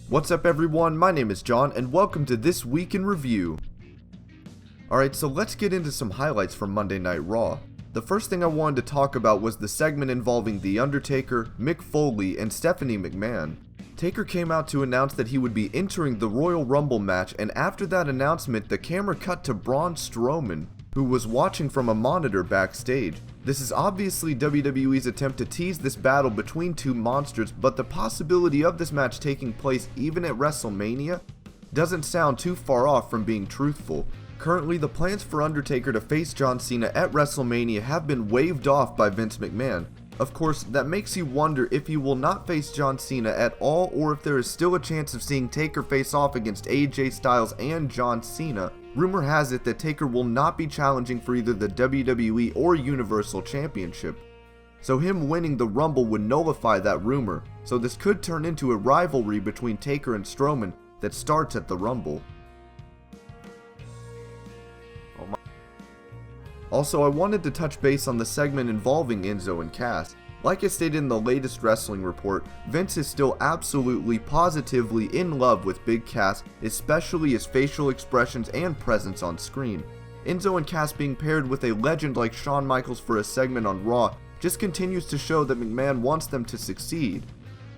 What's up everyone, my name is John and welcome to This Week in Review. Alright, so let's get into some highlights from Monday Night Raw. The first thing I wanted to talk about was the segment involving The Undertaker, Mick Foley, and Stephanie McMahon. Taker came out to announce that he would be entering the Royal Rumble match, and after that announcement, the camera cut to Braun Strowman, who was watching from a monitor backstage. This is obviously WWE's attempt to tease this battle between two monsters, but the possibility of this match taking place even at WrestleMania doesn't sound too far off from being truthful. Currently, the plans for Undertaker to face John Cena at WrestleMania have been waved off by Vince McMahon. Of course, that makes you wonder if he will not face John Cena at all, or if there is still a chance of seeing Taker face off against AJ Styles and John Cena. Rumor has it that Taker will not be challenging for either the WWE or Universal Championship, so him winning the Rumble would nullify that rumor, so this could turn into a rivalry between Taker and Strowman that starts at the Rumble. Also, I wanted to touch base on the segment involving Enzo and Cass. Like I stated in the latest wrestling report, Vince is still absolutely positively in love with Big Cass, especially his facial expressions and presence on screen. Enzo and Cass being paired with a legend like Shawn Michaels for a segment on Raw just continues to show that McMahon wants them to succeed.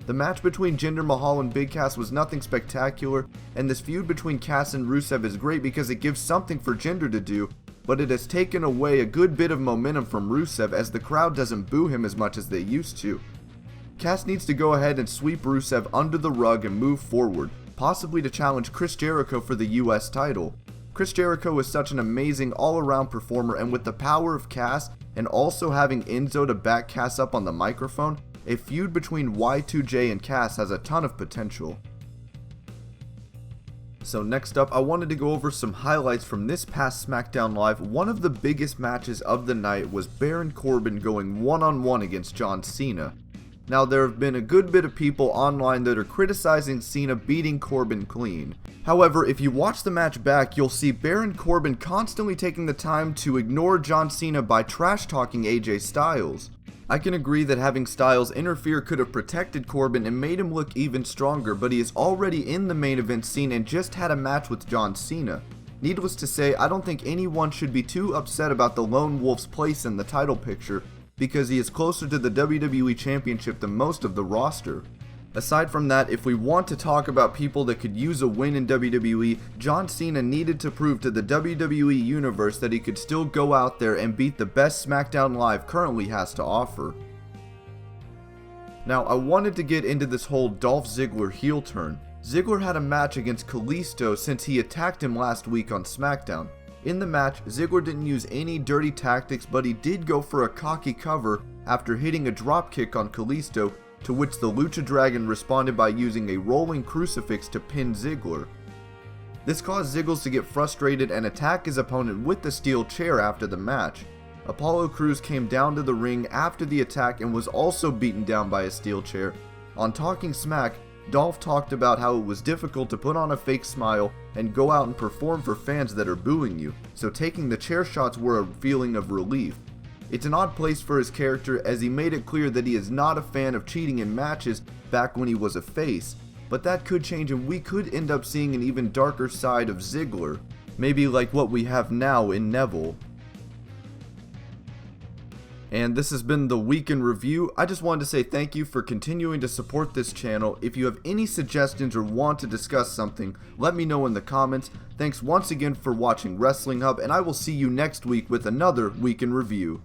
The match between Jinder Mahal and Big Cass was nothing spectacular, and this feud between Cass and Rusev is great because it gives something for Jinder to do, but it has taken away a good bit of momentum from Rusev as the crowd doesn't boo him as much as they used to. Cass needs to go ahead and sweep Rusev under the rug and move forward, possibly to challenge Chris Jericho for the US title. Chris Jericho is such an amazing all-around performer, and with the power of Cass and also having Enzo to back Cass up on the microphone, a feud between Y2J and Cass has a ton of potential. So next up, I wanted to go over some highlights from this past SmackDown Live. One of the biggest matches of the night was Baron Corbin going one-on-one against John Cena. Now, there have been a good bit of people online that are criticizing Cena beating Corbin clean. However, if you watch the match back, you'll see Baron Corbin constantly taking the time to ignore John Cena by trash-talking AJ Styles. I can agree that having Styles interfere could have protected Corbin and made him look even stronger, but he is already in the main event scene and just had a match with John Cena. Needless to say, I don't think anyone should be too upset about the Lone Wolf's place in the title picture, because he is closer to the WWE Championship than most of the roster. Aside from that, if we want to talk about people that could use a win in WWE, John Cena needed to prove to the WWE Universe that he could still go out there and beat the best SmackDown Live currently has to offer. Now, I wanted to get into this whole Dolph Ziggler heel turn. Ziggler had a match against Kalisto since he attacked him last week on SmackDown. In the match, Ziggler didn't use any dirty tactics, but he did go for a cocky cover after hitting a dropkick on Kalisto, to which the Lucha Dragon responded by using a rolling crucifix to pin Ziggler. This caused Ziggler to get frustrated and attack his opponent with the steel chair after the match. Apollo Crews came down to the ring after the attack and was also beaten down by a steel chair. On Talking Smack, Dolph talked about how it was difficult to put on a fake smile and go out and perform for fans that are booing you, so taking the chair shots were a feeling of relief. It's an odd place for his character, as he made it clear that he is not a fan of cheating in matches back when he was a face, but that could change and we could end up seeing an even darker side of Ziggler, maybe like what we have now in Neville. And this has been the Week in Review. I just wanted to say thank you for continuing to support this channel. If you have any suggestions or want to discuss something, let me know in the comments. Thanks once again for watching Wrestling Hub, and I will see you next week with another Week in Review.